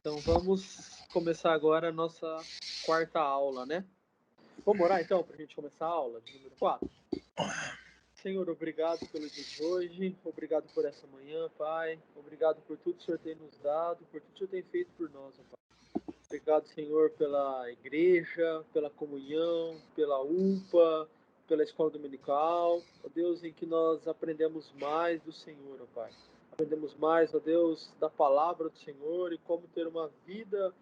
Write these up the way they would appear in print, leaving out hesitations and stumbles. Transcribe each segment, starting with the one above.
Então vamos começar agora a nossa quarta aula, né? Vamos orar então para a gente começar a aula de número 4? Senhor, obrigado pelo dia de hoje, obrigado por essa manhã, Pai. Obrigado por tudo que o Senhor tem nos dado, por tudo que o Senhor tem feito por nós, Pai. Obrigado, Senhor, pela igreja, pela comunhão, pela UPA, pela escola dominical. Ó Deus, em que nós aprendemos mais do Senhor, ó Pai. Aprendemos mais, ó Deus, da palavra do Senhor e como ter uma vida,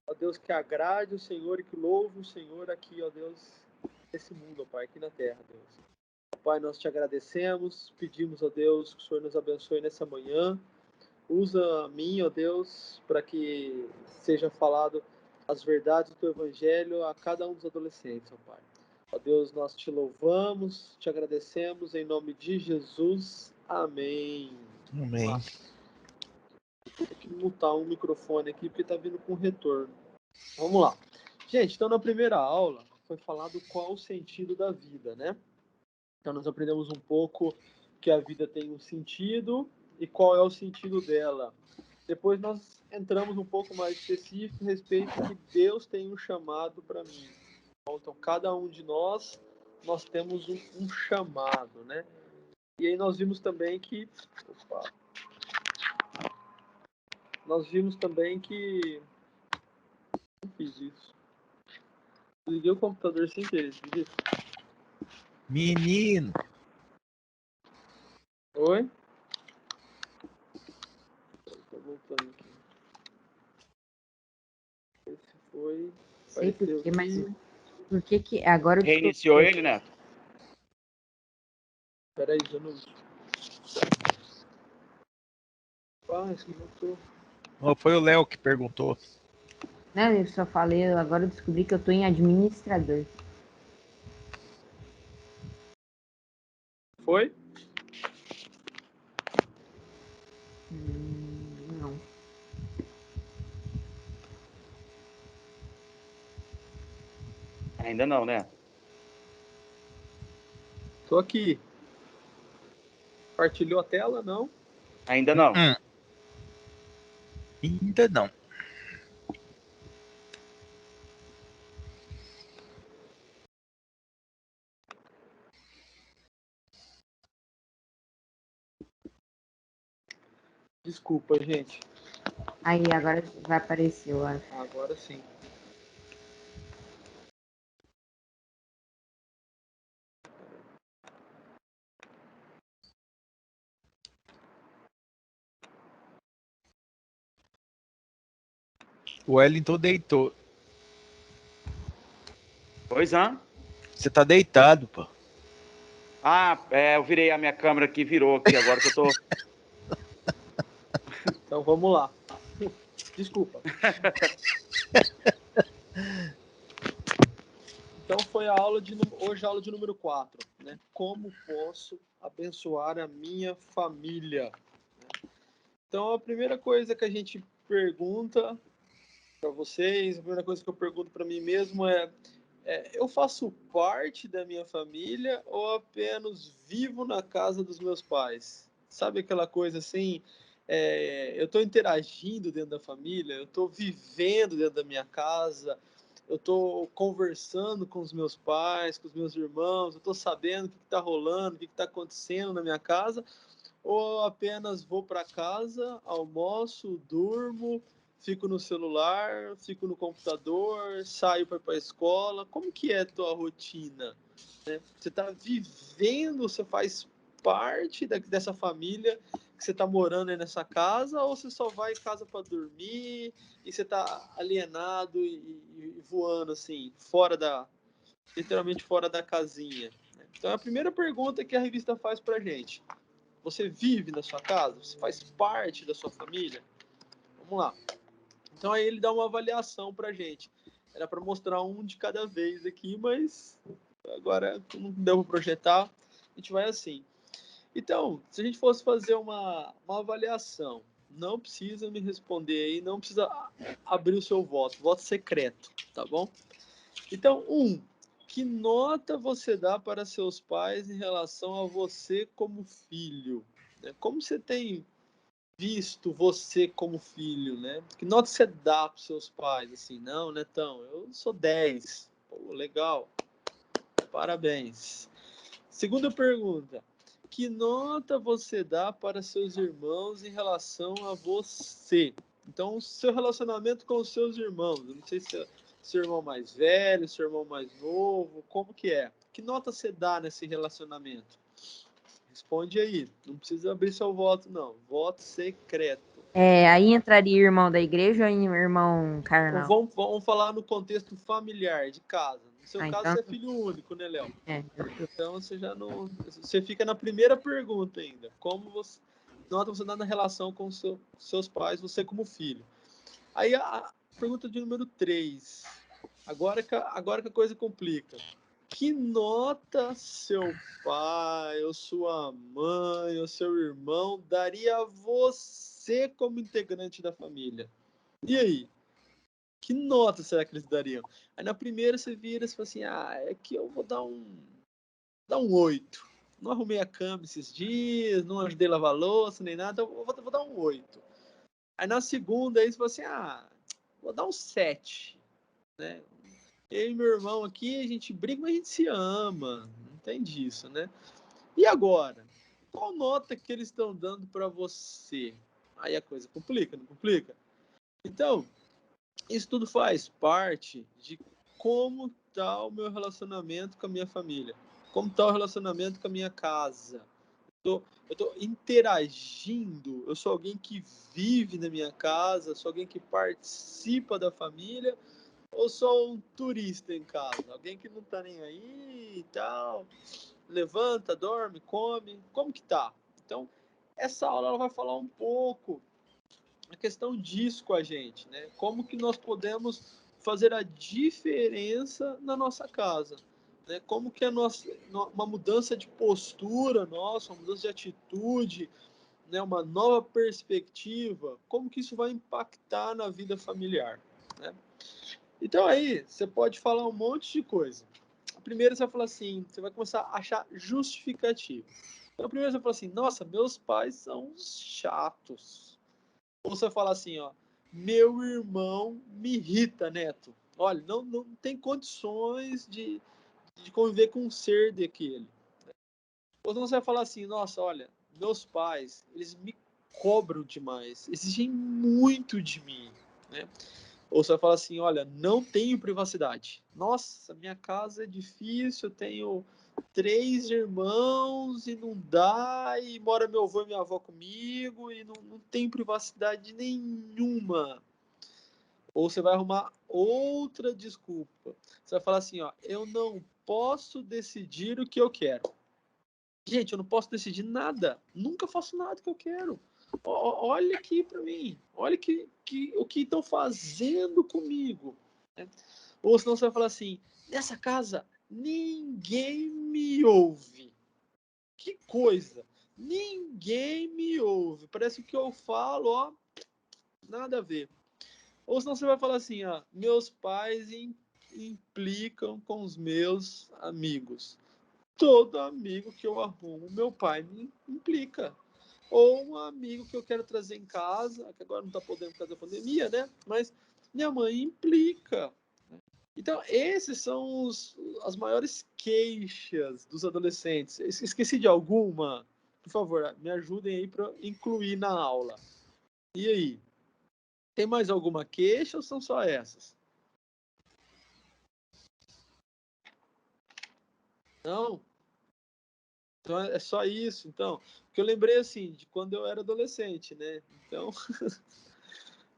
ó Deus, que agrade o Senhor e que louve o Senhor aqui, ó Deus, nesse mundo, ó Pai, aqui na terra, Deus. Pai, nós te agradecemos, pedimos, ó Deus, que o Senhor nos abençoe nessa manhã. Usa a mim, ó Deus, para que seja falado as verdades do teu evangelho a cada um dos adolescentes, ó Pai. Ó Deus, nós te louvamos, te agradecemos em nome de Jesus. Amém. Amém. Vou ter que mutar um microfone aqui porque tá vindo com retorno. Vamos lá. Gente, então na primeira aula foi falado qual o sentido da vida, né? Então nós aprendemos um pouco que a vida tem um sentido e qual é o sentido dela. Depois nós entramos um pouco mais específico a respeito que Deus tem um chamado para mim. Então cada um de nós temos um chamado, né? E aí nós vimos também que não fiz isso. Liguei o computador sem querer, fiz isso. Menino. Oi? Tô voltando aqui. Esse foi. Sei por quê, mas por que agora eu reiniciou ele, Neto? Peraí, eu não. Esse voltou. Oh, foi o Léo que perguntou. Não, eu só falei, agora eu descobri que eu tô em administrador. Foi? Não. Ainda não, né? Tô aqui. Compartilhou a tela, não? Ainda não. Ainda não. Desculpa, gente. Aí, agora vai aparecer, eu acho. Agora sim. O Wellington deitou. Pois, hã? Você tá deitado, pô. Ah, eu virei a minha câmera aqui, virou aqui, agora que eu tô... Então vamos lá. Desculpa. Então foi hoje a aula de número 4, né? Como posso abençoar a minha família? Então a primeira coisa que a gente pergunta para vocês, a primeira coisa que eu pergunto para mim mesmo é eu faço parte da minha família ou apenas vivo na casa dos meus pais? Sabe aquela coisa assim, eu estou interagindo dentro da família, eu estou vivendo dentro da minha casa, eu estou conversando com os meus pais, com os meus irmãos, eu estou sabendo o que está rolando, o que está acontecendo na minha casa, ou apenas vou para casa, almoço, durmo, fico no celular, fico no computador, saio para ir para a escola? Como que é a tua rotina? Né? Você está vivendo, você faz parte dessa família que você está morando aí nessa casa, ou você só vai em casa para dormir e você está alienado e voando assim, literalmente fora da casinha? Então é a primeira pergunta que a revista faz para gente. Você vive na sua casa? Você faz parte da sua família? Vamos lá. Então aí ele dá uma avaliação pra gente. Era para mostrar um de cada vez aqui, mas agora não deu para projetar, a gente vai assim. Então, se a gente fosse fazer uma avaliação, não precisa me responder aí, não precisa abrir o seu voto secreto, tá bom? Então, que nota você dá para seus pais em relação a você como filho? Como você tem visto você como filho, né? Que nota você dá para seus pais? Assim, não, Netão, eu sou 10. Pô, legal. Parabéns. Segunda pergunta. Que nota você dá para seus irmãos em relação a você? Então, o seu relacionamento com os seus irmãos. Eu não sei se é seu irmão mais velho, seu irmão mais novo, como que é? Que nota você dá nesse relacionamento? Responde aí. Não precisa abrir seu voto, não. Voto secreto. Aí entraria irmão da igreja ou irmão Então, carnal? vamos falar no contexto familiar, de casa. No seu caso, Então, você é filho único, né, Léo? justo. Então, você já não... Você fica na primeira pergunta ainda. Como você... Nota você dá na relação com seus pais, você como filho. Aí, a pergunta de número 3. Agora que a coisa complica. Que nota seu pai, ou sua mãe, ou seu irmão daria a você como integrante da família? E aí? Que nota será que eles dariam? Aí na primeira você vira e fala assim, é que eu vou dar um 8. Não arrumei a cama esses dias, não ajudei a lavar a louça, nem nada, então eu vou dar um 8. Aí na segunda aí você fala assim, vou dar um 7, né? Eu e meu irmão aqui, a gente briga, mas a gente se ama. Não tem disso, né? E agora? Qual nota que eles estão dando para você? Aí a coisa complica, não complica? Então, isso tudo faz parte de como está o meu relacionamento com a minha família, como está o relacionamento com a minha casa. Eu estou interagindo, eu sou alguém que vive na minha casa, sou alguém que participa da família, ou sou um turista em casa, alguém que não está nem aí e tal, levanta, dorme, come, como que tá? Então, essa aula ela vai falar um pouco a questão disso com a gente, né? Como que nós podemos fazer a diferença na nossa casa, né? Como que uma mudança de postura nossa, uma mudança de atitude, né? Uma nova perspectiva, como que isso vai impactar na vida familiar, né? Então aí você pode falar um monte de coisa. Primeiro você vai falar assim, você vai começar a achar justificativo. Então primeiro você vai falar assim, nossa, meus pais são chatos. Ou você fala assim, ó, meu irmão me irrita, Neto. Olha, não tem condições de conviver com um ser daquele. Ou então você vai falar assim, nossa, olha, meus pais, eles me cobram demais, exigem muito de mim, né? Ou você vai falar assim, olha, não tenho privacidade. Nossa, minha casa é difícil, eu tenho 3 irmãos e não dá, e mora meu avô e minha avó comigo, e não tem privacidade nenhuma. Ou você vai arrumar outra desculpa. Você vai falar assim, ó, eu não posso decidir o que eu quero. Gente, eu não posso decidir nada. Nunca faço nada que eu quero. Olha aqui para mim. Olha o que estão fazendo comigo. Né? Ou senão você vai falar assim: nessa casa ninguém me ouve. Que coisa. Ninguém me ouve. Parece que eu falo, ó, nada a ver. Ou senão você vai falar assim: ó, meus pais implicam com os meus amigos. Todo amigo que eu arrumo, meu pai me implica. Ou um amigo que eu quero trazer em casa, que agora não está podendo por causa da pandemia, né? Mas minha mãe implica. Então, esses são as maiores queixas dos adolescentes. Esqueci de alguma? Por favor, me ajudem aí para incluir na aula. E aí? Tem mais alguma queixa ou são só essas? Não? Então é só isso, então. Porque eu lembrei assim de quando eu era adolescente, né? Então,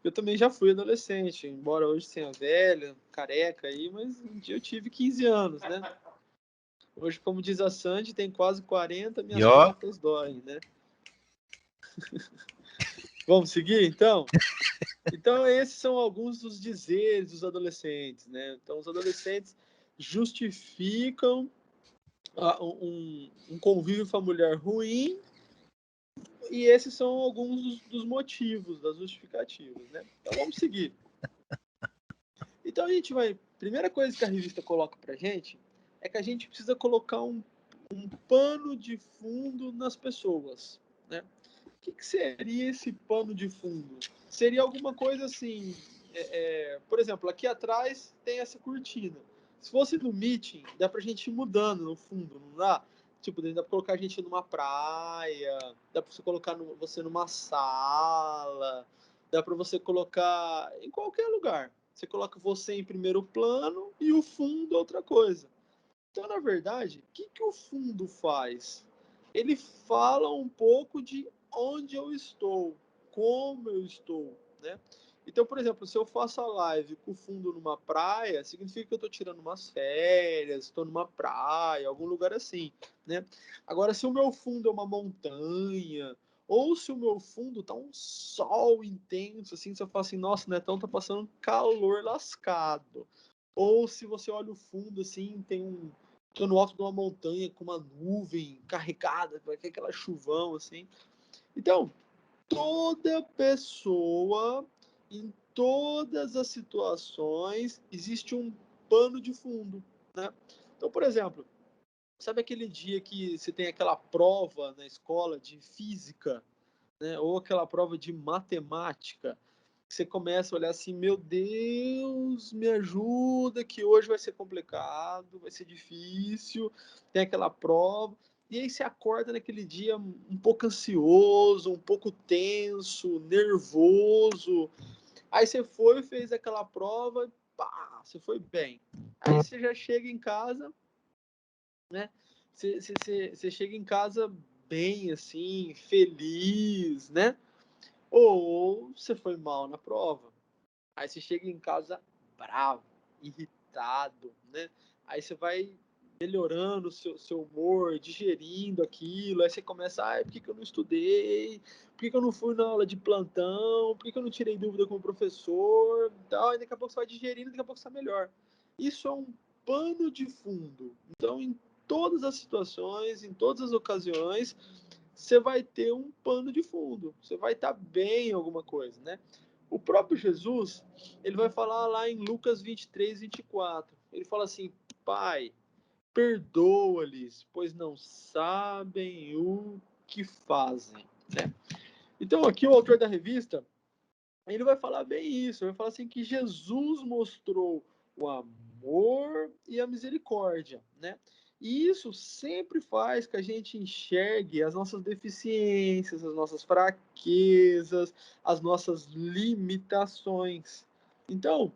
eu também já fui adolescente, embora hoje tenha velha, careca aí, mas um dia eu tive 15 anos, né? Hoje, como diz a Sandy, tem quase 40, E minhas ó, costas doem, né? Vamos seguir, então? Então, esses são alguns dos dizeres dos adolescentes, né? Então, os adolescentes justificam um convívio familiar ruim. E esses são alguns dos motivos, das justificativas, né? Então vamos seguir. Então a gente vai. Primeira coisa que a revista coloca pra gente é que a gente precisa colocar um pano de fundo nas pessoas, né? que seria esse pano de fundo? Seria alguma coisa assim, por exemplo, aqui atrás tem essa cortina. Se fosse no meeting, dá pra gente ir mudando no fundo, não dá? Tipo, dá pra colocar a gente numa praia, dá pra você colocar você numa sala, dá pra você colocar em qualquer lugar. Você coloca você em primeiro plano e o fundo outra coisa. Então, na verdade, o que o fundo faz? Ele fala um pouco de onde eu estou, como eu estou, né? Então, por exemplo, se eu faço a live com o fundo numa praia, significa que eu estou tirando umas férias, estou numa praia, algum lugar assim, né? Agora, se o meu fundo é uma montanha, ou se o meu fundo tá um sol intenso, assim, se eu falo assim, nossa, Netão tá passando calor lascado. Ou se você olha o fundo, assim, tô no alto de uma montanha com uma nuvem carregada, vai ter aquela chuvão, assim. Então, toda pessoa, em todas as situações, existe um pano de fundo, né? Então, por exemplo, sabe aquele dia que você tem aquela prova na escola de física, né? Ou aquela prova de matemática, você começa a olhar assim, meu Deus, me ajuda, que hoje vai ser complicado, vai ser difícil, tem aquela prova, e aí você acorda naquele dia um pouco ansioso, um pouco tenso, nervoso, aí você foi, fez aquela prova, e pá, você foi bem. Aí você já chega em casa, né? Você chega em casa bem, assim, feliz, né? Ou você foi mal na prova. Aí você chega em casa bravo, irritado, né? Aí você vai melhorando o seu humor, digerindo aquilo. Aí você começa, por que eu não estudei? Por que eu não fui na aula de plantão? Por que eu não tirei dúvida com o professor? Tal. E daqui a pouco você vai digerindo, daqui a pouco você está melhor. Isso é um pano de fundo. Então, em todas as situações, em todas as ocasiões, você vai ter um pano de fundo. Você vai estar bem em alguma coisa, né? O próprio Jesus, ele vai falar lá em Lucas 23, 24. Ele fala assim, Pai, perdoa-lhes, pois não sabem o que fazem, né? Então, aqui o autor da revista, ele vai falar bem isso. Ele vai falar assim que Jesus mostrou o amor e a misericórdia, né? E isso sempre faz que a gente enxergue as nossas deficiências, as nossas fraquezas, as nossas limitações. Então,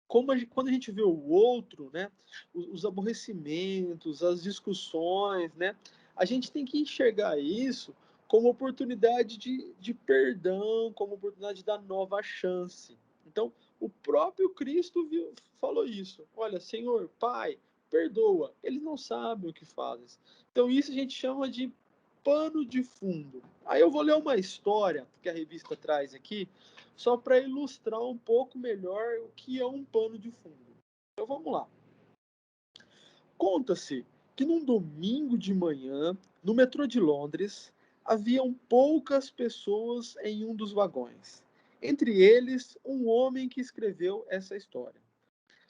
quando a gente vê o outro, né, os aborrecimentos, as discussões, né, a gente tem que enxergar isso como oportunidade de perdão, como oportunidade da nova chance. Então, o próprio Cristo falou isso. Olha, Senhor, Pai, perdoa. Eles não sabem o que fazem. Então, isso a gente chama de pano de fundo. Aí eu vou ler uma história que a revista traz aqui, só para ilustrar um pouco melhor o que é um pano de fundo. Então vamos lá. Conta-se que num domingo de manhã, no metrô de Londres, haviam poucas pessoas em um dos vagões. Entre eles, um homem que escreveu essa história.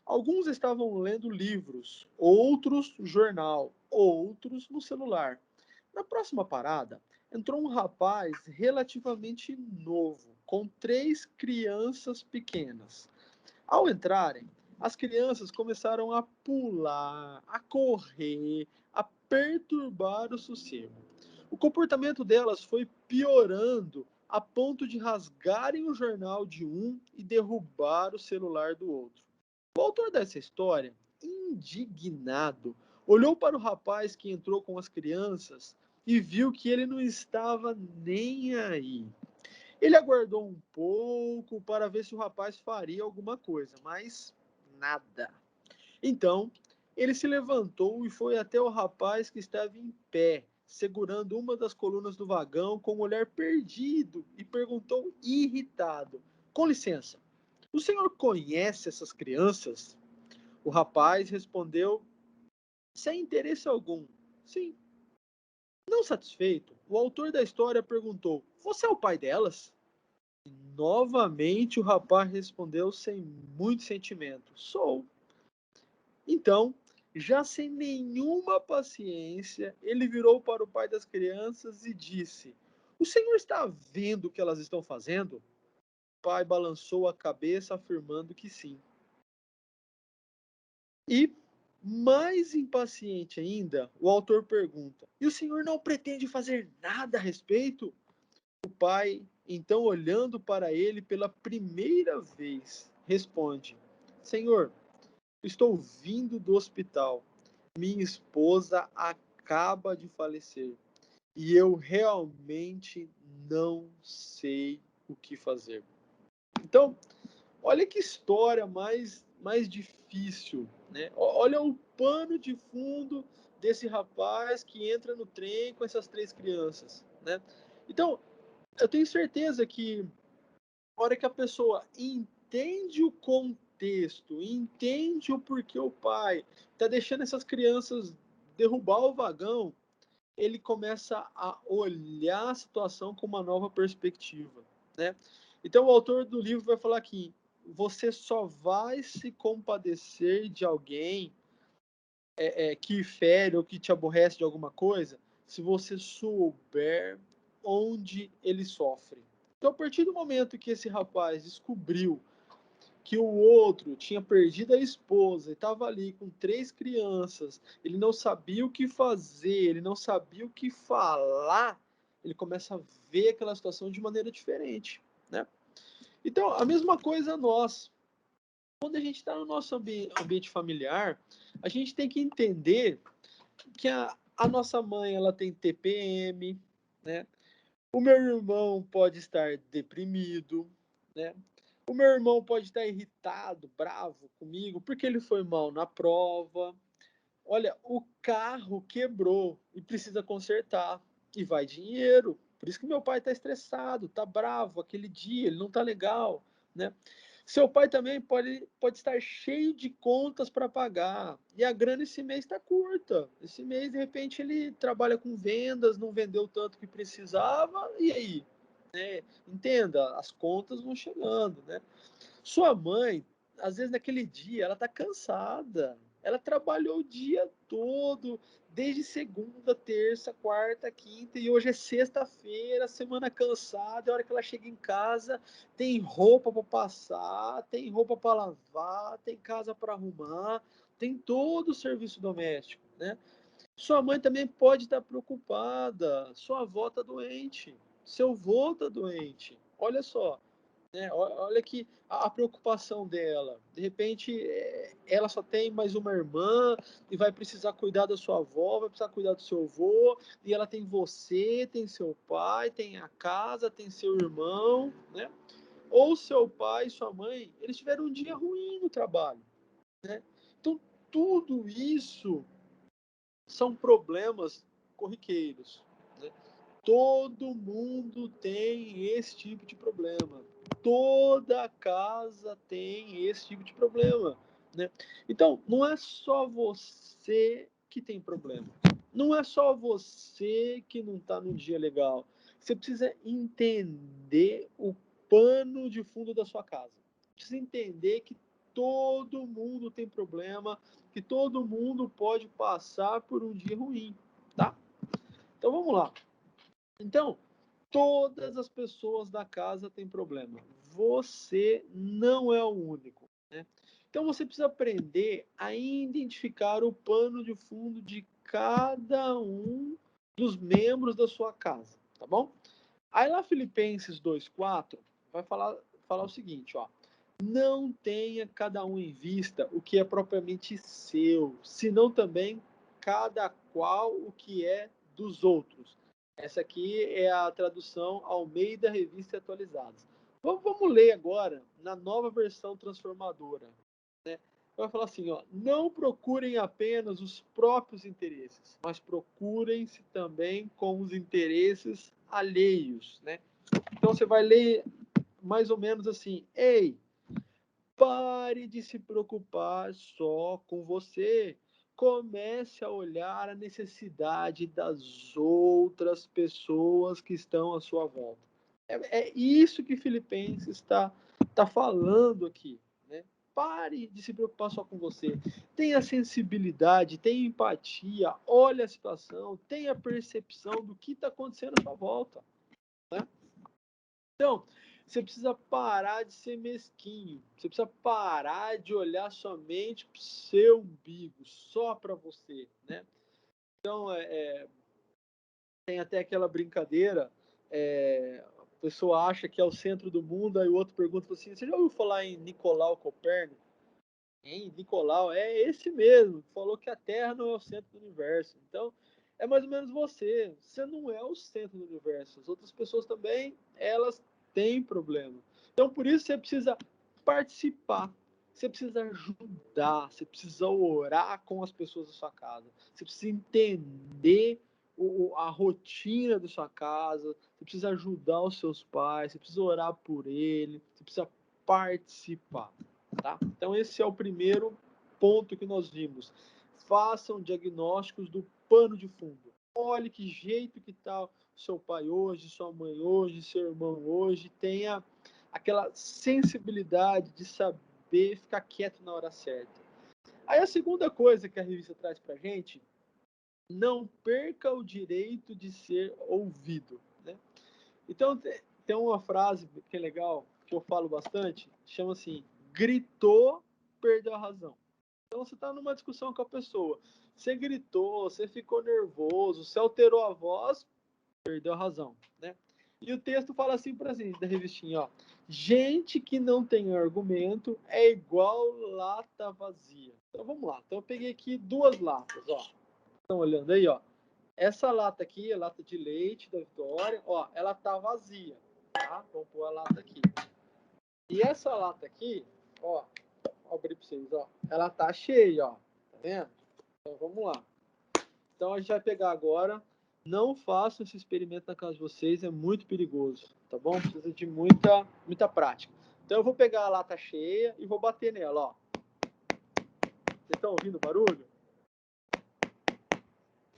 Alguns estavam lendo livros, outros jornal, outros no celular. Na próxima parada, entrou um rapaz relativamente novo, com 3 crianças pequenas. Ao entrarem, as crianças começaram a pular, a correr, a perturbar o sossego. O comportamento delas foi piorando a ponto de rasgarem o jornal de um e derrubar o celular do outro. O autor dessa história, indignado, olhou para o rapaz que entrou com as crianças e viu que ele não estava nem aí. Ele aguardou um pouco para ver se o rapaz faria alguma coisa, mas nada. Então, ele se levantou e foi até o rapaz que estava em pé, segurando uma das colunas do vagão com um olhar perdido e perguntou irritado: Com licença, o senhor conhece essas crianças? O rapaz respondeu sem interesse algum: Sim. Não satisfeito, o autor da história perguntou: Você é o pai delas? E novamente o rapaz respondeu sem muito sentimento: Sou. Então, já sem nenhuma paciência, ele virou para o pai das crianças e disse: O Senhor está vendo o que elas estão fazendo? O pai balançou a cabeça, afirmando que sim. E, mais impaciente ainda, o autor pergunta: e o senhor não pretende fazer nada a respeito? O pai, então, olhando para ele pela primeira vez, responde: Senhor, estou vindo do hospital. Minha esposa acaba de falecer e eu realmente não sei o que fazer. Então, olha que história mais difícil, né? Olha o pano de fundo desse rapaz que entra no trem com essas 3 crianças, né? Então, eu tenho certeza que a hora que a pessoa entende o contexto, entende o porquê o pai está deixando essas crianças derrubar o vagão, ele começa a olhar a situação com uma nova perspectiva, né? Então, o autor do livro vai falar aqui: você só vai se compadecer de alguém que fere ou que te aborrece de alguma coisa se você souber onde ele sofre. Então, a partir do momento que esse rapaz descobriu que o outro tinha perdido a esposa e estava ali com 3 crianças, ele não sabia o que fazer, ele não sabia o que falar, ele começa a ver aquela situação de maneira diferente, né? Então, a mesma coisa nós. Quando a gente está no nosso ambiente familiar, a gente tem que entender que a nossa mãe ela tem TPM, né? O meu irmão pode estar deprimido, né? O meu irmão pode estar irritado, bravo comigo, porque ele foi mal na prova. Olha, o carro quebrou e precisa consertar. E vai dinheiro. Por isso que meu pai está estressado, está bravo aquele dia, ele não está legal, né? Seu pai também pode estar cheio de contas para pagar. E a grana esse mês está curta. Esse mês, de repente, ele trabalha com vendas, não vendeu tanto que precisava, e aí? Né? Entenda, as contas vão chegando, né? Sua mãe, às vezes naquele dia, ela está cansada. Ela trabalhou o dia todo, desde segunda, terça, quarta, quinta, e hoje é sexta-feira, semana cansada. A hora que ela chega em casa, tem roupa para passar, tem roupa para lavar, tem casa para arrumar, tem todo o serviço doméstico, né? Sua mãe também pode estar preocupada. Sua avó está doente, seu avô está doente. Olha só, né? Olha que a preocupação dela. De repente, ela só tem mais uma irmã e vai precisar cuidar da sua avó, vai precisar cuidar do seu avô, e ela tem você, tem seu pai, tem a casa, tem seu irmão, né? Ou seu pai e sua mãe, eles tiveram um dia ruim no trabalho, né? Então, tudo isso são problemas corriqueiros, né? Todo mundo tem esse tipo de problema. Toda casa tem esse tipo de problema, né? Então, não é só você que tem problema. Não é só você que não está no dia legal. Você precisa entender o pano de fundo da sua casa. Precisa entender que todo mundo tem problema, que todo mundo pode passar por um dia ruim, tá? Então vamos lá. Então, todas as pessoas da casa têm problema. Você não é o único, né? Então você precisa aprender a identificar o pano de fundo de cada um dos membros da sua casa, tá bom? Aí lá Filipenses 2:4 vai falar o seguinte, ó: não tenha cada um em vista o que é propriamente seu, senão também cada qual o que é dos outros. Essa aqui é a tradução Almeida Revista Atualizada. Vamos ler agora na nova versão transformadora, né? Vai falar assim, ó: não procurem apenas os próprios interesses, mas procurem-se também com os interesses alheios, né? Então você vai ler mais ou menos assim: ei, pare de se preocupar só com você. Comece a olhar a necessidade das outras pessoas que estão à sua volta. É isso que Filipenses está falando aqui, né? Pare de se preocupar só com você. Tenha sensibilidade, tenha empatia, olhe a situação, tenha percepção do que está acontecendo à sua volta. né? Então, você precisa parar de ser mesquinho. Você precisa parar de olhar somente para o seu umbigo, só para você, né? Então, tem até aquela brincadeira, a pessoa acha que é o centro do mundo, aí o outro pergunta assim, você já ouviu falar em Nicolau Copérnico? Hein? Nicolau, é esse mesmo, que falou que a Terra não é o centro do universo. Então, é mais ou menos você. Você não é o centro do universo. As outras pessoas também, elas têm problema. Então, por isso, você precisa participar. Você precisa ajudar. Você precisa orar com as pessoas da sua casa. Você precisa entender a rotina da sua casa. Você precisa ajudar os seus pais. Você precisa orar por ele. Você precisa participar. Tá? Então, esse é o primeiro ponto que nós vimos. Façam diagnósticos do pano de fundo. Olhe que jeito que está seu pai hoje, sua mãe hoje, seu irmão hoje. Tenha aquela sensibilidade de saber ficar quieto na hora certa. Aí a segunda coisa que a revista traz para a gente, não perca o direito de ser ouvido. Né? Então, tem uma frase que é legal, que eu falo bastante, chama assim, gritou, perdeu a razão. Então, você está numa discussão com a pessoa, você gritou, você ficou nervoso, você alterou a voz, perdeu a razão, né? E o texto fala assim para assim, da revistinha, ó, gente que não tem argumento é igual lata vazia. Então, vamos lá. Então, eu peguei aqui 2 latas, ó. Estão olhando aí, ó. Essa lata aqui, a lata de leite da Vitória, ó, ela tá vazia, tá? Vamos pôr a lata aqui. E essa lata aqui, ó, vou abrir para vocês, ó, ela tá cheia, ó, tá vendo? Então vamos lá. Então a gente vai pegar agora, não façam esse experimento na casa de vocês, é muito perigoso, tá bom? Precisa de muita prática. Então eu vou pegar a lata cheia e vou bater nela, ó. Vocês estão ouvindo o barulho?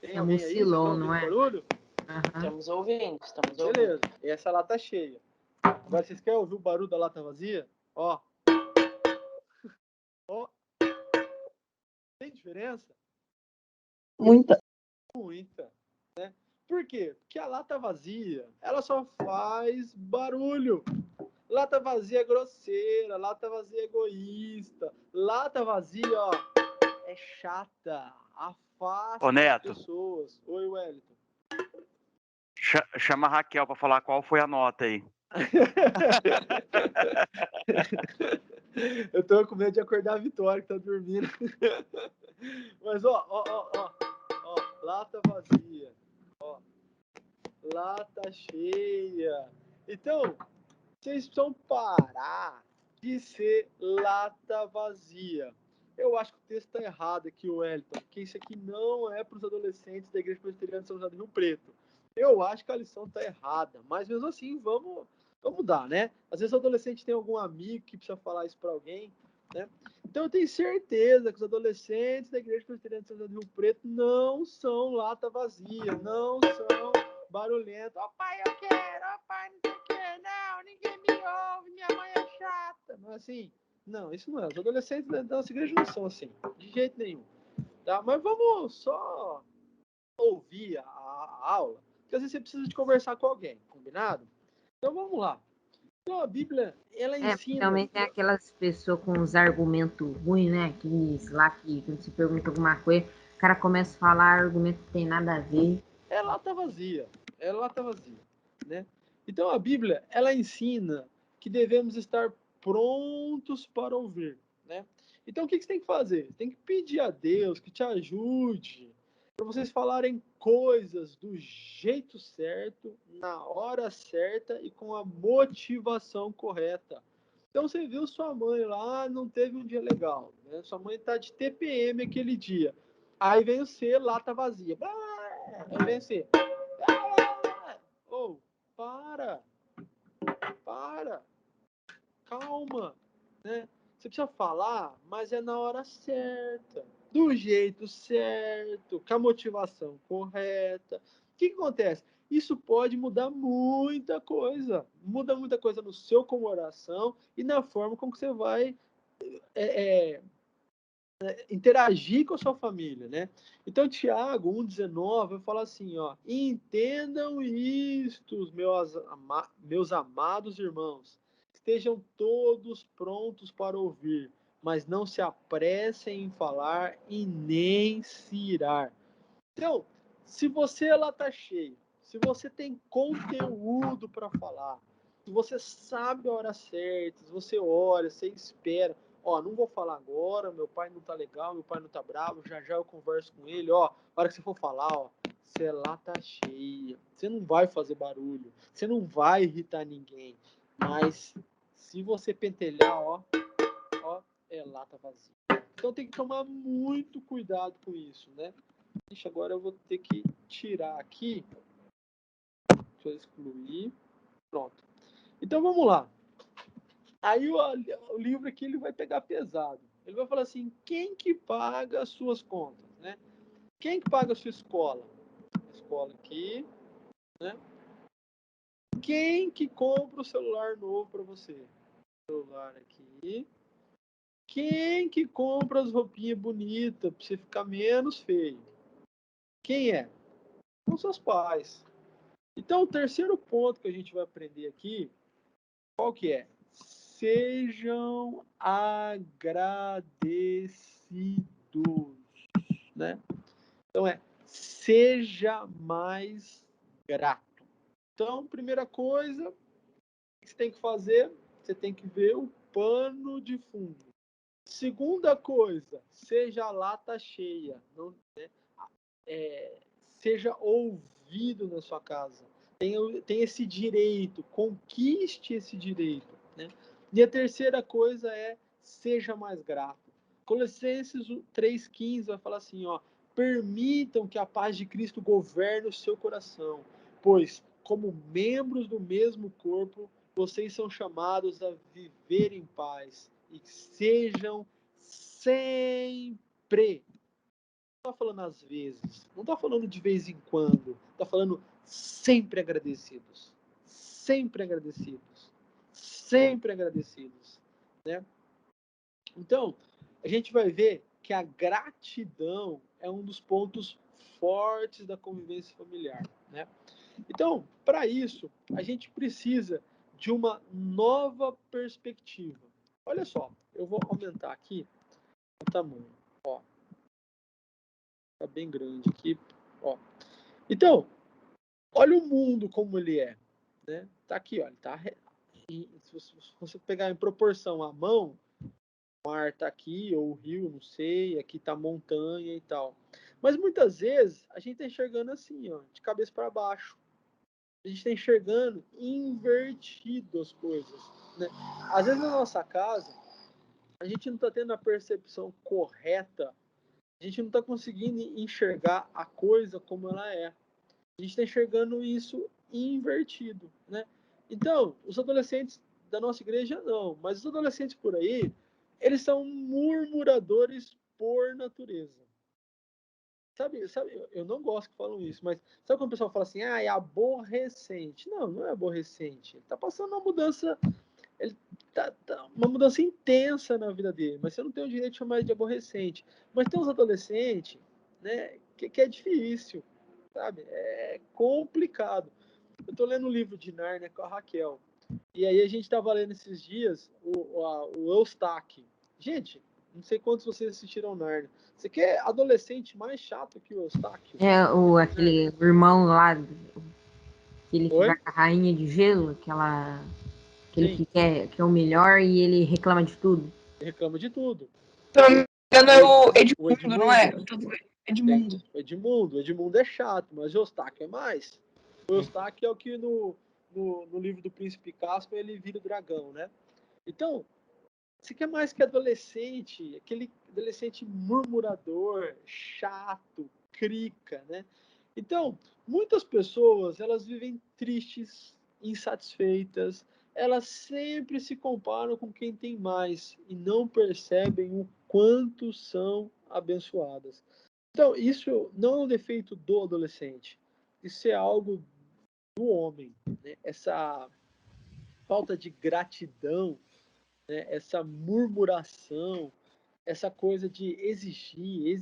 Tem É um alguém aí? Vocês estão mucilão, ouvindo não é? barulho? Aham. Estamos ouvindo, estamos ouvindo. Beleza, e essa lata cheia. Agora vocês querem ouvir o barulho da lata vazia? Ó. Ó. Tem diferença? Muita. Muita. Né? Por quê? Porque a lata vazia, ela só faz barulho. Lata vazia é grosseira, lata vazia é egoísta, lata vazia, ó, é chata, afasta Ô, Neto. as pessoas. Oi, Wellington. Chama a Raquel para falar qual foi a nota aí. Eu tô com medo de acordar a Vitória, que tá dormindo. Mas, ó, lata vazia, ó, lata cheia. Então, vocês precisam parar de ser lata vazia. Eu acho que o texto está errado aqui, o Wellington, porque isso aqui não é para os adolescentes da Igreja Presbiteriana de São José do Rio Preto. Eu acho que a lição está errada, mas mesmo assim, vamos mudar, né? Às vezes o adolescente tem algum amigo que precisa falar isso para alguém, né? Então eu tenho certeza que os adolescentes da Igreja Presbiteriana de São José do Rio Preto não são lata vazia, não são barulhentos. Ó, pai, eu quero, ó, pai, não sei o que, não, ninguém me ouve, minha mãe é chata. Não é assim? Não, isso não é. Os adolescentes da nossa igreja não são assim, de jeito nenhum. Tá? Mas vamos só ouvir a aula, porque às vezes você precisa de conversar com alguém, combinado? Então vamos lá. Então a Bíblia, ela ensina. Também tem aquelas pessoas com os argumentos ruins, né? Lá que quando se pergunta alguma coisa, o cara começa a falar argumento que tem nada a ver. É lata vazia. É lata vazia, né? Então a Bíblia, ela ensina que devemos estar prontos para ouvir, né? Então o que você tem que fazer? Você tem que pedir a Deus que te ajude para vocês falarem coisas do jeito certo, na hora certa e com a motivação correta. Então você viu sua mãe lá, não teve um dia legal, né? Sua mãe tá de TPM aquele dia. Aí vem você, lata vazia. Aí vem você. Ô, para, calma, né? Você precisa falar, mas é na hora certa, do jeito certo, com a motivação correta. O que acontece? Isso pode mudar muita coisa. Muda muita coisa no seu coração e na forma como você vai interagir com a sua família, né? Então, Tiago 1,19 vai falar assim, ó, entendam isto, meus amados irmãos, estejam todos prontos para ouvir, mas não se apressem em falar e nem se irar. Então, se você lá tá cheio, se você tem conteúdo para falar, se você sabe a hora certa, se você ora, você espera, ó, não vou falar agora, meu pai não tá legal, meu pai não tá bravo, já já eu converso com ele, ó, a hora que você for falar, ó, você lá tá cheia, você não vai fazer barulho, você não vai irritar ninguém, mas se você pentelhar, ó, lata vazia. Então tem que tomar muito cuidado com isso, né? Ixi, agora eu vou ter que tirar aqui. Deixa eu excluir. Pronto. Então vamos lá. Aí o livro aqui ele vai pegar pesado. Ele vai falar assim, quem que paga as suas contas, né? Quem que paga a sua escola? A escola aqui, né? Quem que compra o celular novo para você? O celular aqui. Quem que compra as roupinhas bonitas para você ficar menos feio? Quem é? São seus pais. Então, o terceiro ponto que a gente vai aprender aqui, qual que é? Sejam agradecidos, né? Então, seja mais grato. Então, primeira coisa que você tem que fazer, você tem que ver o pano de fundo. Segunda coisa, seja a lata cheia. Não, né? Seja ouvido na sua casa. Tem esse direito, conquiste esse direito. Né? E a terceira coisa é, seja mais grato. Colossenses 3,15 vai falar assim, ó, permitam que a paz de Cristo governe o seu coração, pois, como membros do mesmo corpo, vocês são chamados a viver em paz e sejam sempre, está falando às vezes, não está falando de vez em quando, está falando sempre agradecidos. Sempre agradecidos. Sempre agradecidos. Né? Então, a gente vai ver que a gratidão é um dos pontos fortes da convivência familiar. Né? Então, para isso, a gente precisa de uma nova perspectiva. Olha só, eu vou aumentar aqui o tamanho. Ó, tá bem grande aqui, ó. Então, olha o mundo como ele é, né? Tá aqui, olha, tá. Se você pegar em proporção a mão, o mar tá aqui ou o rio, não sei, aqui tá montanha e tal. Mas muitas vezes a gente tá enxergando assim, ó, de cabeça para baixo. A gente tá enxergando invertido as coisas, né? Às vezes na nossa casa a gente não tá tendo a percepção correta. A gente não está conseguindo enxergar a coisa como ela é. A gente está enxergando isso invertido, né? Então, os adolescentes da nossa igreja não, mas os adolescentes por aí, eles são murmuradores por natureza. Sabe, eu não gosto que falam isso, mas sabe quando o pessoal fala assim, é aborrecente? Não, não é aborrecente. Ele está passando uma mudança, uma mudança intensa na vida dele, mas você não tem o direito de chamar ele de aborrecente. Mas tem uns adolescentes, né, que é difícil, sabe? É complicado. Eu tô lendo um livro de Nárnia com a Raquel, e aí a gente tava lendo esses dias o Eustáquio. Gente, não sei quantos vocês assistiram Nárnia. Você quer adolescente mais chato que o Eustáquio? Aquele irmão lá, que ele Oi? fica com a rainha de gelo, aquele Sim, que é o melhor e ele reclama de tudo. ele reclama de tudo. Se não me engano, é o O Edmundo, não é? Edmundo. O Edmundo é chato, mas o Eustáquio é mais. O Eustáquio é o que no livro do Príncipe Caspian ele vira o dragão, né? Então, você quer mais que adolescente, aquele adolescente murmurador, chato, crica, né? Então, muitas pessoas, elas vivem tristes, insatisfeitas, elas sempre se comparam com quem tem mais e não percebem o quanto são abençoadas. Então, isso não é um defeito do adolescente, isso é algo do homem, né? Essa falta de gratidão, né? Essa murmuração, essa coisa de exigir,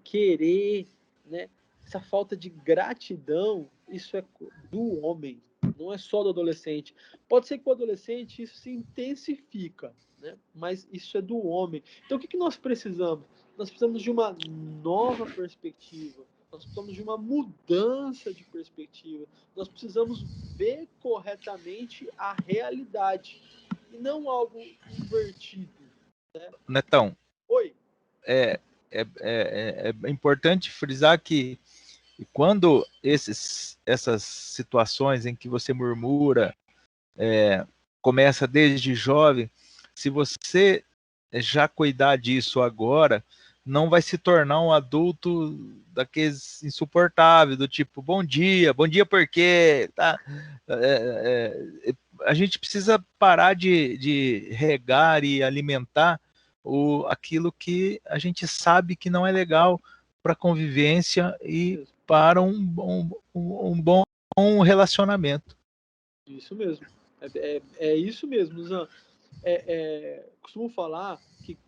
querer, né? Essa falta de gratidão, isso é do homem, não é só do adolescente. Pode ser que o adolescente isso se intensifica, né? Mas isso é do homem. Então, o que nós precisamos? Nós precisamos de uma nova perspectiva. Nós precisamos de uma mudança de perspectiva. Nós precisamos ver corretamente a realidade e não algo invertido. Netão, Oi. é importante frisar que quando essas situações em que você murmura começa desde jovem, se você já cuidar disso agora, não vai se tornar um adulto daqueles insuportáveis, do tipo, bom dia por quê? Tá? A gente precisa parar de regar e alimentar aquilo que a gente sabe que não é legal para a convivência e para um bom relacionamento. Isso mesmo. É isso mesmo, Zan. Costumo falar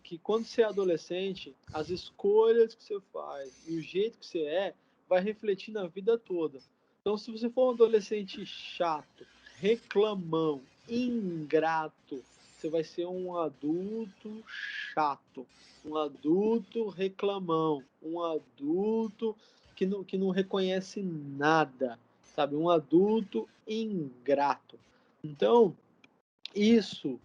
que quando você é adolescente, as escolhas que você faz e o jeito que você vai refletir na vida toda. Então, se você for um adolescente chato, reclamão, ingrato, você vai ser um adulto chato, um adulto reclamão, um adulto que não reconhece nada, sabe? Um adulto ingrato. Então, esse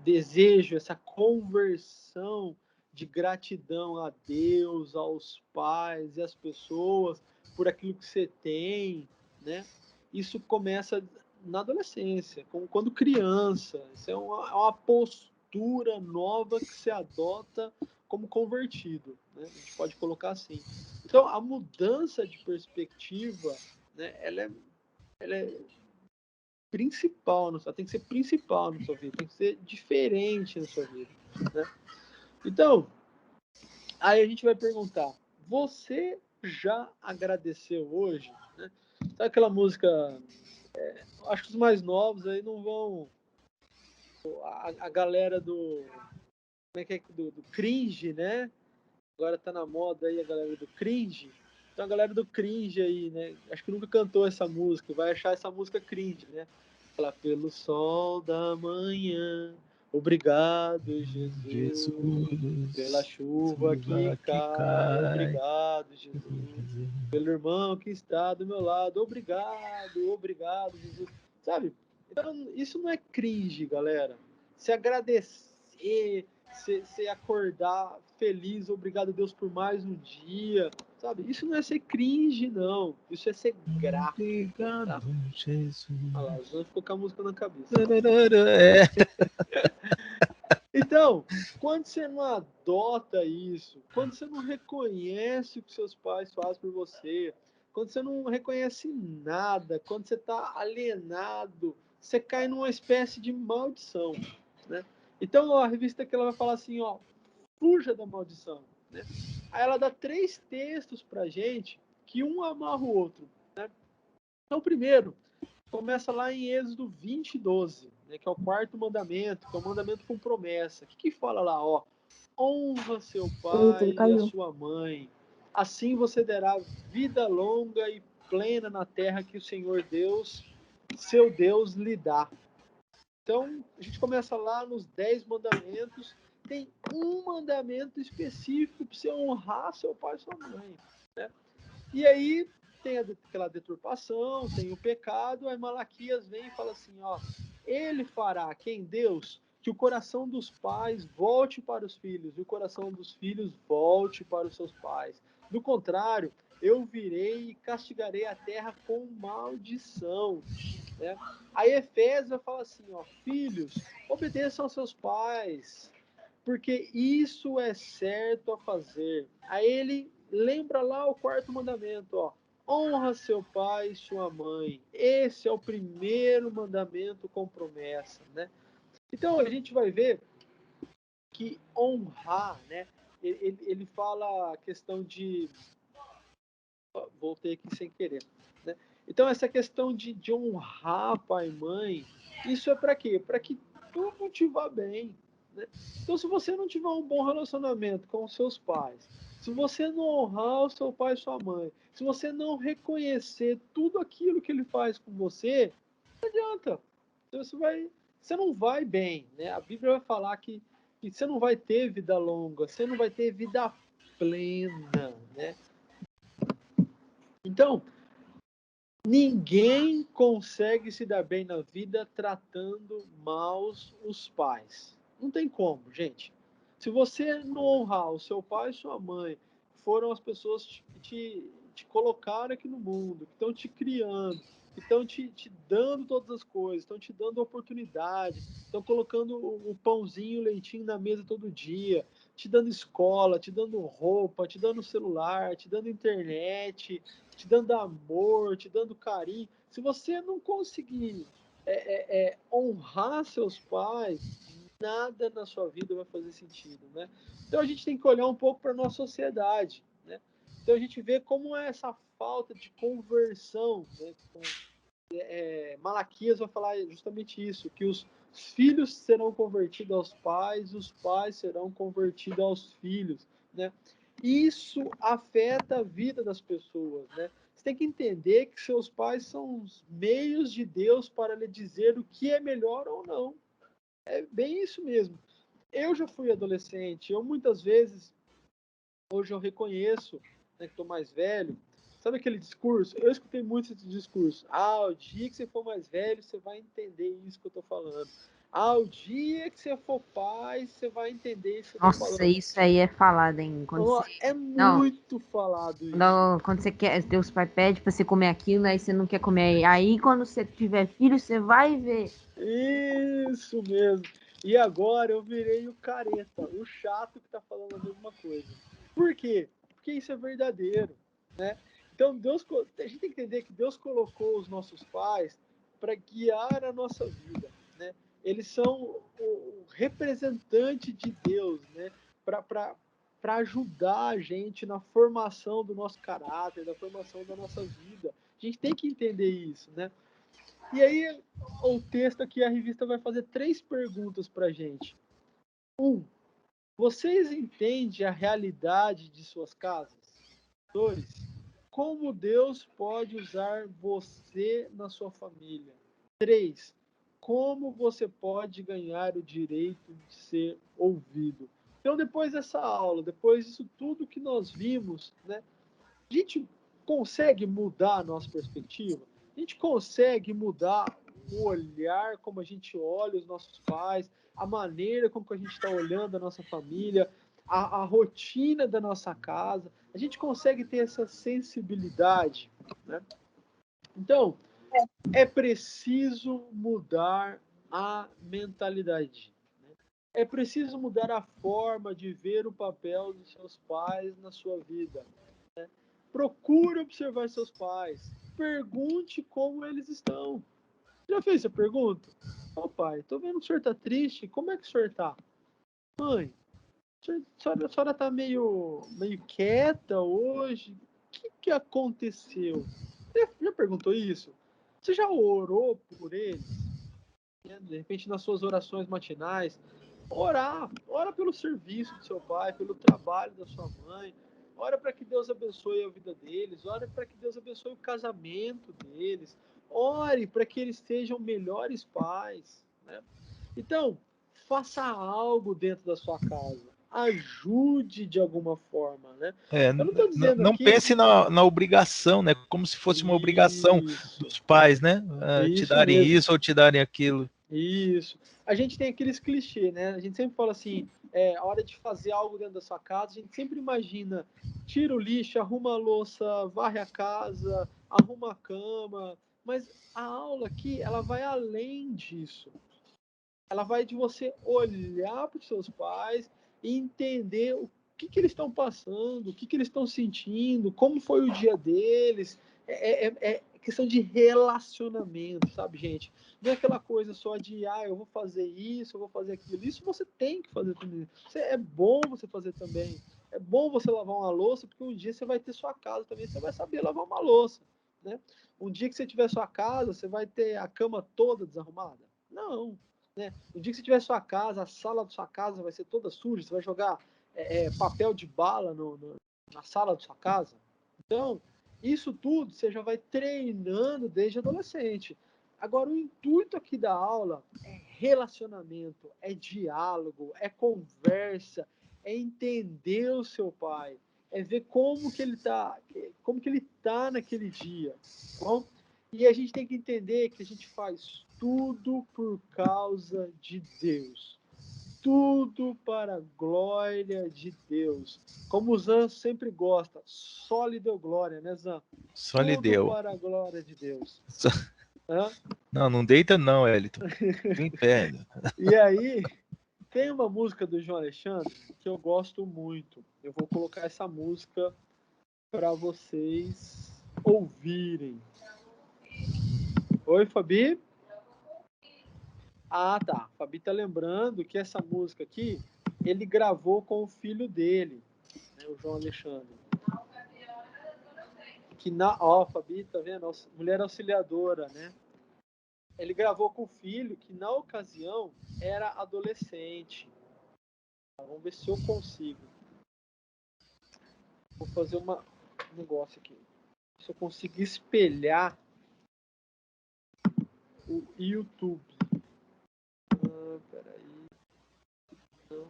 desejo, essa conversão de gratidão a Deus, aos pais e às pessoas por aquilo que você tem, né? Isso começa na adolescência, quando criança. Isso é uma postura nova que se adota como convertido, né? A gente pode colocar assim. Então, a mudança de perspectiva, né? Ela é principal, tem que ser principal na sua vida, tem que ser diferente na sua vida, né? Então, aí a gente vai perguntar, você já agradeceu hoje? Né? Sabe aquela música, acho que os mais novos aí não vão, a galera do, como é que é, do cringe, né? Agora tá na moda aí a galera do cringe. Então a galera do cringe aí, né? Acho que nunca cantou essa música, vai achar essa música cringe, né? Falar pelo sol da manhã, obrigado, Jesus, pela chuva que cai, obrigado, Jesus, pelo irmão que está do meu lado, obrigado, Jesus. Sabe? Então, isso não é cringe, galera. Se agradecer, se acordar feliz, obrigado, Deus, por mais um dia, sabe? Isso não é ser cringe, não. Isso é ser grato. Obrigado, tá? Jesus. Olha lá, o ficou com a música na cabeça. É. Então, quando você não adota isso, quando você não reconhece o que seus pais fazem por você, quando você não reconhece nada, quando você está alienado, você cai numa espécie de maldição, né? Então, a revista que ela vai falar assim, ó, fuja da maldição, né? Aí ela dá 3 textos pra gente que um amarra o outro, né? Então, primeiro, começa lá em Êxodo 20:12, né, que é o 4º mandamento, que é o mandamento com promessa. O que fala lá? Ó, honra seu pai e a sua mãe, assim você terá vida longa e plena na terra que o Senhor Deus, seu Deus, lhe dá. Então, a gente começa lá nos 10 mandamentos, tem um mandamento específico para você honrar seu pai e sua mãe, né? E aí tem aquela deturpação, tem o pecado, aí Malaquias vem e fala assim, ó, ele fará, quem? Deus, que o coração dos pais volte para os filhos, e o coração dos filhos volte para os seus pais. Do contrário, eu virei e castigarei a terra com maldição, né? Aí Efésios fala assim, ó, filhos, obedeçam aos seus pais, porque isso é certo a fazer. Aí ele lembra lá o 4º mandamento, ó, honra seu pai e sua mãe. Esse é o primeiro mandamento com promessa, né? Então a gente vai ver que honrar, né? Ele fala a questão de, voltei aqui sem querer, né? Então essa questão de honrar pai e mãe, isso é para quê? Para que tudo te vá bem, né? Então, se você não tiver um bom relacionamento com os seus pais, se você não honrar o seu pai e sua mãe, se você não reconhecer tudo aquilo que ele faz com você, não adianta. Você não vai bem, né? A Bíblia vai falar que você não vai ter vida longa, você não vai ter vida plena, né? Então, ninguém consegue se dar bem na vida tratando mal os pais. Não tem como, gente. Se você não honrar o seu pai e sua mãe, foram as pessoas que te colocaram aqui no mundo, que estão te criando, que estão te dando todas as coisas, estão te dando oportunidade, estão colocando o pãozinho, o leitinho na mesa todo dia, te dando escola, te dando roupa, te dando celular, te dando internet, te dando amor, te dando carinho. Se você não conseguir honrar seus pais, nada na sua vida vai fazer sentido, né? Então a gente tem que olhar um pouco para a nossa sociedade, né? Então a gente vê como é essa falta de conversão, né? Malaquias vai falar justamente isso, que os filhos serão convertidos aos pais, os pais serão convertidos aos filhos, né? Isso afeta a vida das pessoas, né? Você tem que entender que seus pais são os meios de Deus para lhe dizer o que é melhor ou não. É bem isso mesmo. Eu já fui adolescente, eu muitas vezes, hoje eu reconheço, né, que estou mais velho. Sabe aquele discurso? Eu escutei muito esse discurso. O dia que você for mais velho, você vai entender isso que eu estou falando. O dia que você for pai, você vai entender isso que eu estou Nossa, falando. isso aí é falado, hein? É Não, muito falado isso. quando você quer, Deus pai pede pra você comer aquilo, aí você não quer comer. Aí quando você tiver filho, você vai ver. Isso mesmo. E agora eu virei o careta, o chato que está falando a mesma coisa. Por quê? Porque isso é verdadeiro, né? Então, a gente tem que entender que Deus colocou os nossos pais para guiar a nossa vida, né? Eles são o representante de Deus, né? Para ajudar a gente na formação do nosso caráter, na formação da nossa vida. A gente tem que entender isso, né? E aí, o texto aqui, a revista vai fazer 3 perguntas para a gente. 1. Vocês entendem a realidade de suas casas? 2. Como Deus pode usar você na sua família? 3. Como você pode ganhar o direito de ser ouvido? Então, depois dessa aula, depois disso tudo que nós vimos, né, a gente consegue mudar a nossa perspectiva? A gente consegue mudar o olhar, como a gente olha os nossos pais, a maneira como a gente está olhando a nossa família, a rotina da nossa casa? A gente consegue ter essa sensibilidade, né? Então, é preciso mudar a mentalidade. Né? É preciso mudar a forma de ver o papel dos seus pais na sua vida. Né? Procure observar seus pais. Pergunte como eles estão. Já fez essa pergunta? Pai, tô vendo que o senhor tá triste. Como é que o senhor tá? Mãe, a senhora tá meio quieta hoje. O que aconteceu? Você já perguntou isso? Você já orou por eles? De repente, nas suas orações matinais, ora pelo serviço do seu pai, pelo trabalho da sua mãe, ora para que Deus abençoe a vida deles, ora para que Deus abençoe o casamento deles, ore para que eles sejam melhores pais, né? Então, faça algo dentro da sua casa, ajude de alguma forma, né? Eu não estou dizendo não aqui pense na obrigação, né? Como se fosse uma obrigação dos pais, né? Te isso darem mesmo. isso ou te darem aquilo. Isso. A gente tem aqueles clichês, né? A gente sempre fala assim, a hora de fazer algo dentro da sua casa, a gente sempre imagina, tira o lixo, arruma a louça, varre a casa, arruma a cama. Mas a aula aqui, ela vai além disso. Ela vai de você olhar para os seus pais e entender o que eles estão passando, o que eles estão sentindo, como foi o dia deles. É questão de relacionamento, sabe, gente? Não é aquela coisa só de, eu vou fazer isso, eu vou fazer aquilo. Isso você tem que fazer também. É bom você fazer também. É bom você lavar uma louça, porque um dia você vai ter sua casa também, você vai saber lavar uma louça, né? Um dia que você tiver sua casa, você vai ter a cama toda desarrumada? Não. né? No dia que você tiver sua casa, a sala da sua casa vai ser toda suja, você vai jogar papel de bala na sala da sua casa. Então, isso tudo você já vai treinando desde adolescente. Agora, o intuito aqui da aula é relacionamento, é diálogo, é conversa, é entender o seu pai, é ver como que ele tá naquele dia. Tá bom? E a gente tem que entender que a gente faz tudo por causa de Deus. Tudo para a glória de Deus. Como o Zan sempre gosta, só lhe deu glória, né, Zan? Só lhe Tudo deu. para a glória de Deus. Só... Hã? Não deita não, Elton. Fica em pé. E aí, tem uma música do João Alexandre que eu gosto muito. Eu vou colocar essa música para vocês ouvirem. Oi, Fabi? Ah, tá. Fabi tá lembrando que essa música aqui, ele gravou com o filho dele, né, o João Alexandre. Fabi, tá vendo? Mulher auxiliadora, né? Ele gravou com o filho, que na ocasião era adolescente. Vamos ver se eu consigo. Vou fazer um negócio aqui. Se eu conseguir espelhar o YouTube. Peraí. Não.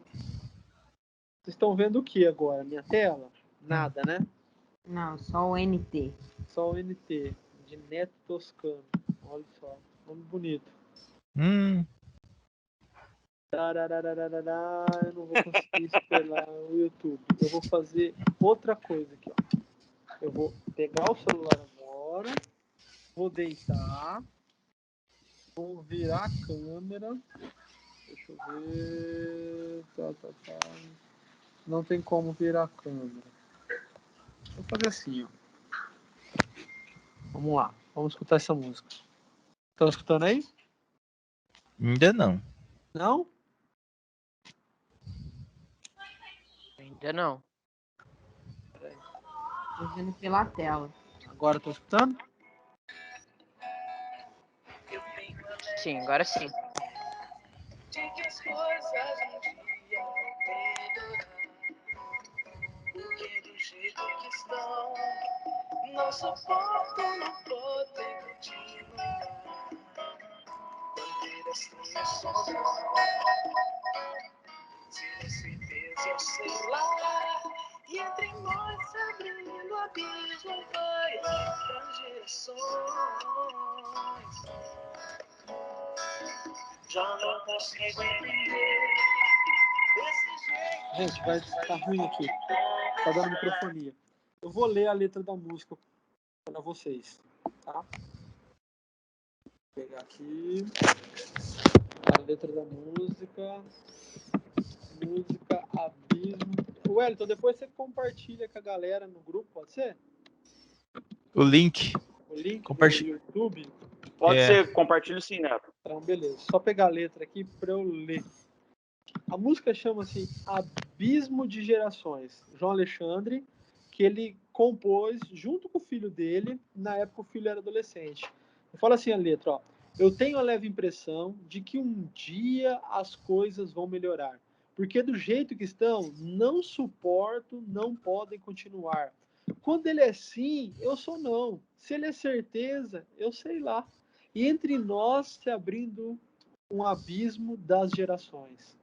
Vocês estão vendo o que agora? Minha tela? Nada, né? Não, só o NT. Só o NT, de Neto Toscano. Olha só, nome bonito. Tararararará, eu não vou conseguir espelhar o YouTube. Eu vou fazer outra coisa aqui, ó. Eu vou pegar o celular agora, vou deitar, vou virar a câmera. Deixa eu ver. Tá. Não tem como virar a câmera. Vou fazer assim, ó. Vamos lá, vamos escutar essa música. Estão escutando aí? Ainda não. Não? Ainda não. Tô vendo pela tela. Agora estão escutando? Sim, agora sim. De que as coisas um dia melhorar, porque do jeito que estão, não suporto, não podem continuar. Manter assim a sombra, silêncio e Deus é o seu lar, e entre nós abrindo abismo vai transgressões. Já não consigo entender desse jeito. Gente, vai estar ruim aqui. Tá dando microfonia. Eu vou ler a letra da música para vocês, tá? Vou pegar aqui a letra da música. Música Abismo. Wellington, depois você compartilha com a galera no grupo, pode ser? O link. O link Compartilha. do YouTube. Pode ser, compartilho sim, Neto. Então, beleza. Só pegar a letra aqui para eu ler. A música chama-se Abismo de Gerações. João Alexandre, que ele compôs junto com o filho dele, na época o filho era adolescente. Fala assim a letra, ó. Eu tenho a leve impressão de que um dia as coisas vão melhorar, porque do jeito que estão, não suporto, não podem continuar. Quando ele é sim, eu sou não. Se ele é certeza, eu sei lá. E entre nós se abrindo um abismo das gerações.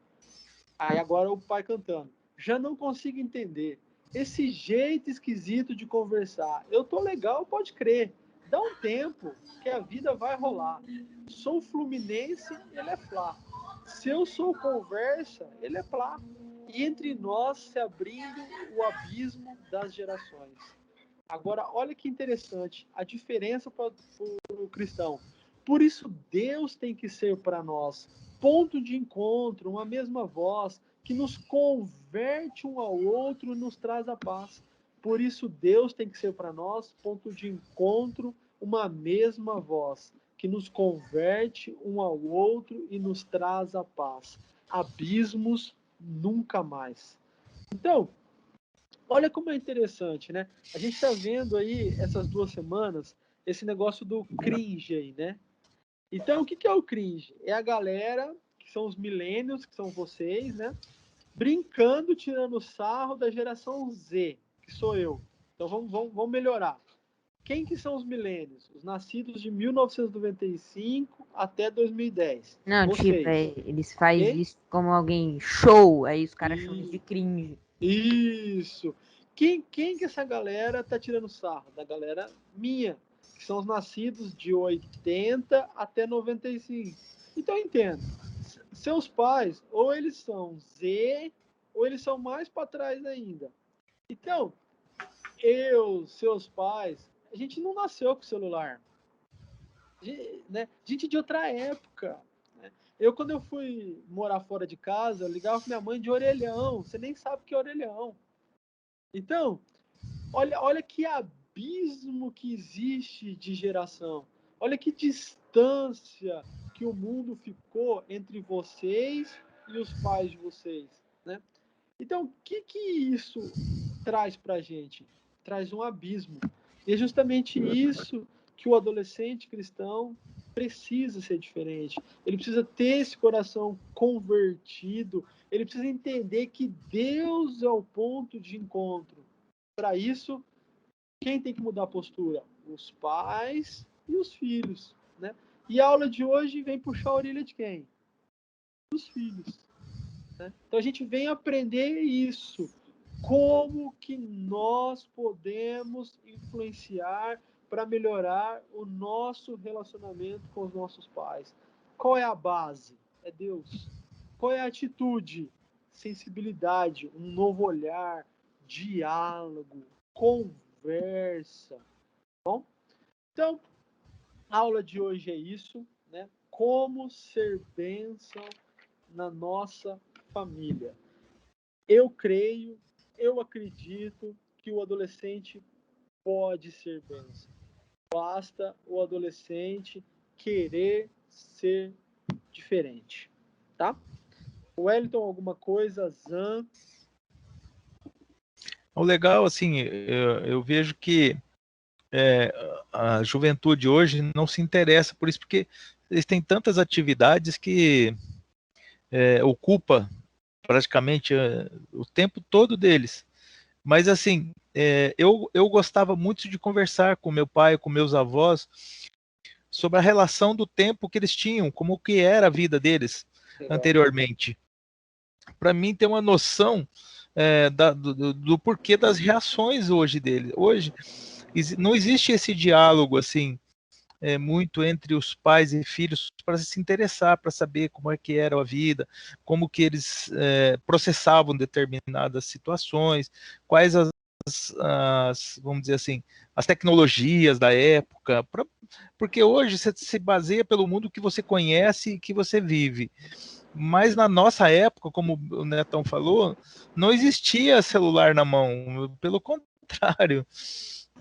Aí agora o pai cantando. Já não consigo entender esse jeito esquisito de conversar. Eu tô legal, pode crer. Dá um tempo que a vida vai rolar. Sou Fluminense, ele é Fla. Se eu sou Conversa, ele é Plá. E entre nós se abrindo o abismo das gerações. Agora, olha que interessante a diferença para o cristão. Por isso, Deus tem que ser para nós ponto de encontro, uma mesma voz, que nos converte um ao outro e nos traz a paz. Por isso, Deus tem que ser para nós ponto de encontro, uma mesma voz, que nos converte um ao outro e nos traz a paz. Abismos nunca mais. Então, olha como é interessante, né? A gente está vendo aí, essas 2 semanas, esse negócio do cringe aí, né? Então, o que é o cringe? É a galera que são os milênios, que são vocês, né? Brincando, tirando sarro da geração Z, que sou eu. Então vamos melhorar. Quem que são os milênios? Os nascidos de 1995 até 2010. Não, Vocês. tipo, eles fazem Ok? isso como alguém show, aí os caras chamam isso de cringe. Isso. Quem que essa galera tá tirando sarro? Da galera minha, que são os nascidos de 80 até 95. Então entenda, seus pais, ou eles são Z, ou eles são mais para trás ainda. Então, seus pais, a gente não nasceu com celular. Né? Gente de outra época. Né? Quando eu fui morar fora de casa, eu ligava com minha mãe de orelhão. Você nem sabe o que é orelhão. Então, olha que abismo que existe de geração. Olha que distância que o mundo ficou entre vocês e os pais de vocês. Né? Então, o que isso traz para a gente? Traz um abismo. E é justamente isso que o adolescente cristão precisa ser diferente. Ele precisa ter esse coração convertido. Ele precisa entender que Deus é o ponto de encontro. Para isso, quem tem que mudar a postura? Os pais e os filhos. Né? E a aula de hoje vem puxar a orelha de quem? Dos filhos. Né? Então a gente vem aprender isso. Como que nós podemos influenciar para melhorar o nosso relacionamento com os nossos pais? Qual é a base? É Deus. Qual é a atitude? Sensibilidade, um novo olhar, diálogo, conversa. Bom? Então, a aula de hoje é isso, né? Como ser bênção na nossa família. Eu creio, eu acredito que o adolescente pode ser bênção. Basta o adolescente querer ser diferente, tá? Wellington, alguma coisa? Zan? O legal, assim, eu vejo que a juventude hoje não se interessa por isso, porque eles têm tantas atividades que ocupa praticamente o tempo todo deles. Mas, assim, eu gostava muito de conversar com meu pai, com meus avós, sobre a relação do tempo que eles tinham, como que era a vida deles anteriormente. Para mim ter uma noção do porquê das reações hoje dele. Hoje não existe esse diálogo assim muito entre os pais e filhos para se interessar, para saber como é que era a vida, como que eles processavam determinadas situações, quais vamos dizer assim, as tecnologias da época, porque hoje você se baseia pelo mundo que você conhece e que você vive. Mas na nossa época, como o Netão falou, não existia celular na mão, pelo contrário,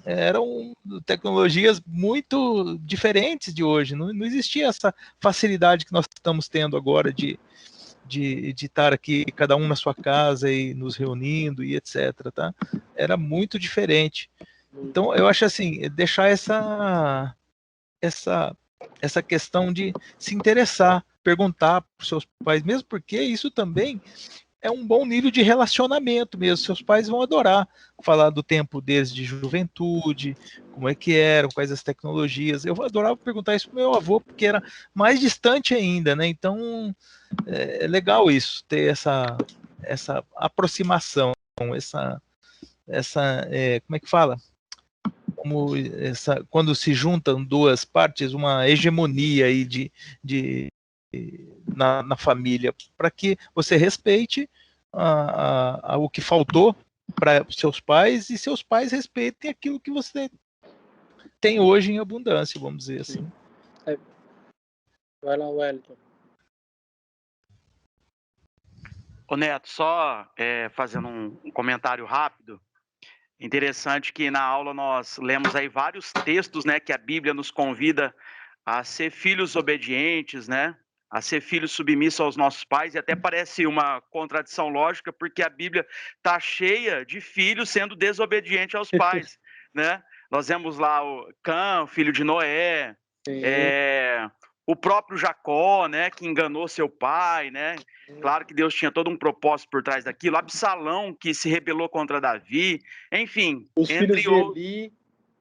eram tecnologias muito diferentes de hoje, não existia essa facilidade que nós estamos tendo agora de estar aqui, cada um na sua casa e nos reunindo e etc, tá? Era muito diferente. Então, eu acho assim, deixar essa questão de se interessar, perguntar para os seus pais, mesmo porque isso também é um bom nível de relacionamento mesmo. Seus pais vão adorar falar do tempo deles de juventude, como é que eram, quais as tecnologias. Eu adorava perguntar isso para meu avô, porque era mais distante ainda, né? Então, é legal isso, ter essa aproximação, como é que fala? Quando se juntam duas partes, uma hegemonia aí na família, para que você respeite o que faltou para seus pais e seus pais respeitem aquilo que você tem hoje em abundância, vamos dizer assim. Vai lá, Wellington. Ô Neto, só fazendo um comentário rápido. Interessante que na aula nós lemos aí vários textos, né, que a Bíblia nos convida a ser filhos obedientes, né, a ser filhos submissos aos nossos pais, e até parece uma contradição lógica, porque a Bíblia está cheia de filhos sendo desobedientes aos pais, né? Nós vemos lá o Cã, filho de Noé, o próprio Jacó, né, que enganou seu pai, né? Claro que Deus tinha todo um propósito por trás daquilo. Absalão, que se rebelou contra Davi. Enfim, Os filhos de outros, Eli,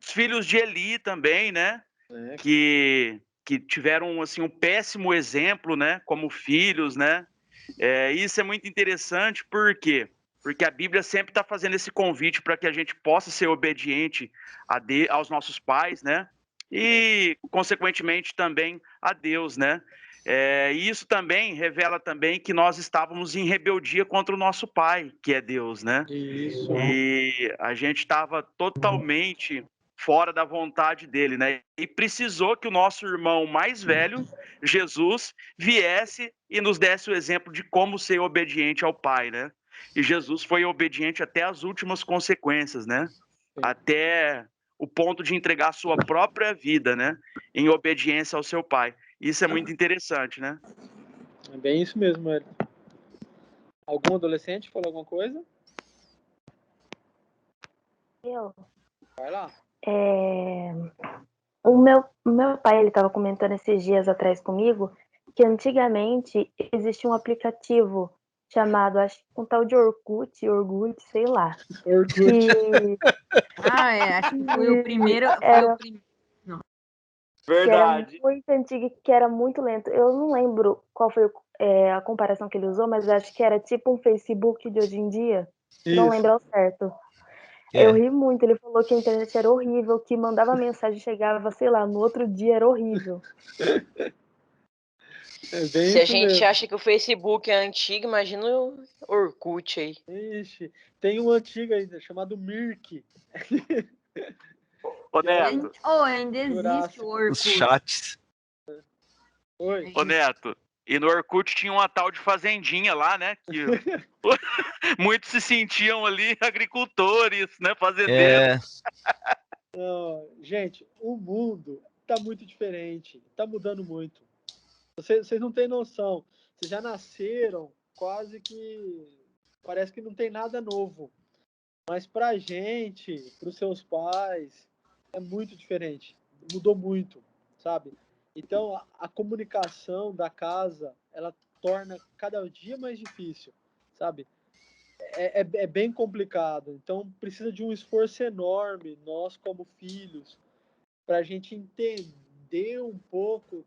os filhos de Eli também, né? né? Que tiveram assim um péssimo exemplo, né, como filhos, né? Isso é muito interessante, por quê? Porque a Bíblia sempre está fazendo esse convite para que a gente possa ser obediente aos nossos pais, né? E, consequentemente, também a Deus, né? E isso também revela também que nós estávamos em rebeldia contra o nosso Pai, que é Deus, né? Isso. E a gente estava totalmente fora da vontade dele, né? E precisou que o nosso irmão mais velho, Jesus, viesse e nos desse o exemplo de como ser obediente ao Pai, né? E Jesus foi obediente até as últimas consequências, né? Sim. Até o ponto de entregar a sua própria vida, né? Em obediência ao seu Pai. Isso é muito interessante, né? É bem isso mesmo, Hélio. Algum adolescente falou alguma coisa? Eu? Vai lá. O meu pai, ele estava comentando esses dias atrás comigo que antigamente existia um aplicativo chamado, acho que um tal de Orkut, sei lá. Orkut. Que Acho que foi o primeiro. que era muito antigo e que era muito lento. Eu não lembro qual foi a comparação que ele usou, mas acho que era tipo um Facebook de hoje em dia. Não lembro ao certo. Eu ri muito, ele falou que a internet era horrível, que mandava mensagem, chegava, sei lá, no outro dia era horrível. Se a gente acha que o Facebook é antigo, imagina o Orkut aí. Ixi, tem um antigo ainda, chamado Mirk. Ô, Neto. Ainda existe o Orkut. Os chats. Oi. Ô, Neto, e no Orkut tinha uma tal de fazendinha lá, né? Que muitos se sentiam ali agricultores, né? Fazendeiros. Não, gente, o mundo tá muito diferente. Tá mudando muito. Vocês não têm noção. Vocês já nasceram quase que... Parece que não tem nada novo. Mas pra gente, pros seus pais, é muito diferente. Mudou muito, sabe? Então, a comunicação da casa, ela torna cada dia mais difícil, sabe? É bem complicado. Então, precisa de um esforço enorme, nós como filhos, para a gente entender um pouco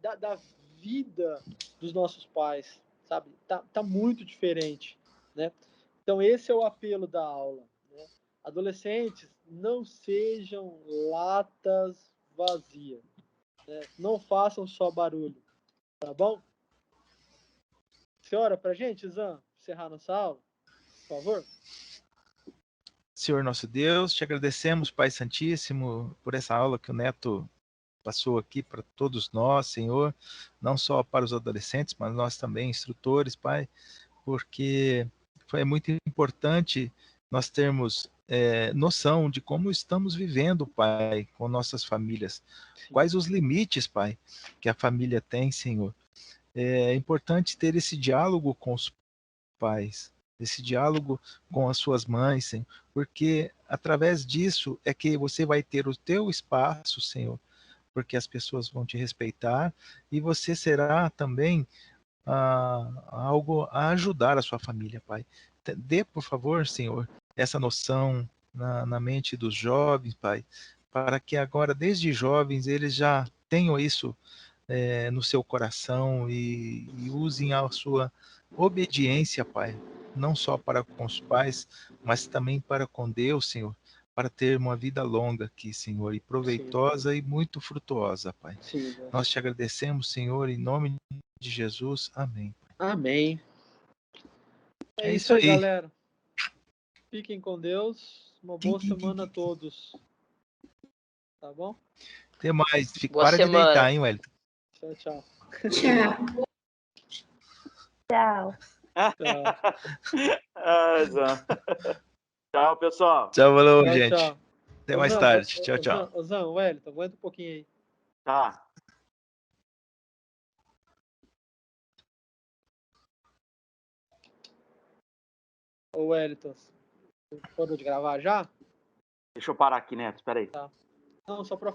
da vida dos nossos pais, sabe? Tá muito diferente, né? Então, esse é o apelo da aula, né? Adolescentes, não sejam latas vazias, né? Não façam só barulho, tá bom? Você ora pra gente, Zan, encerrar nossa aula, por favor? Senhor nosso Deus, te agradecemos, Pai Santíssimo, por essa aula que o Neto passou aqui para todos nós, Senhor, não só para os adolescentes, mas nós também, instrutores, Pai, porque foi muito importante nós termos noção de como estamos vivendo, Pai, com nossas famílias. Sim. Quais os limites, Pai, que a família tem, Senhor. É importante ter esse diálogo com os pais, esse diálogo com as suas mães, Senhor, porque através disso é que você vai ter o teu espaço, Senhor, porque as pessoas vão te respeitar e você será também algo a ajudar a sua família, Pai. Dê, por favor, Senhor, essa noção na mente dos jovens, Pai, para que agora, desde jovens, eles já tenham isso no seu coração e usem a sua obediência, Pai, não só para com os pais, mas também para com Deus, Senhor, para ter uma vida longa aqui, Senhor, e proveitosa e muito frutuosa, Pai. Sim, Deus. Nós te agradecemos, Senhor, em nome de Jesus. Amém. Amém. É isso aí, aí. galera. Fiquem com Deus. Uma boa semana a todos. Tá bom? Até mais. Boa Para semana. de deitar, hein, Wellington? Tchau, tchau. Tchau. Tchau, pessoal. Tchau, valeu, Tchau, gente. tchau. Até mais tarde. Tchau, tchau. Zan, Wellington, aguenta um pouquinho aí. Tá. Ô, Wellington, parou de gravar já? Deixa eu parar aqui, Neto. Espera aí. Não, só pra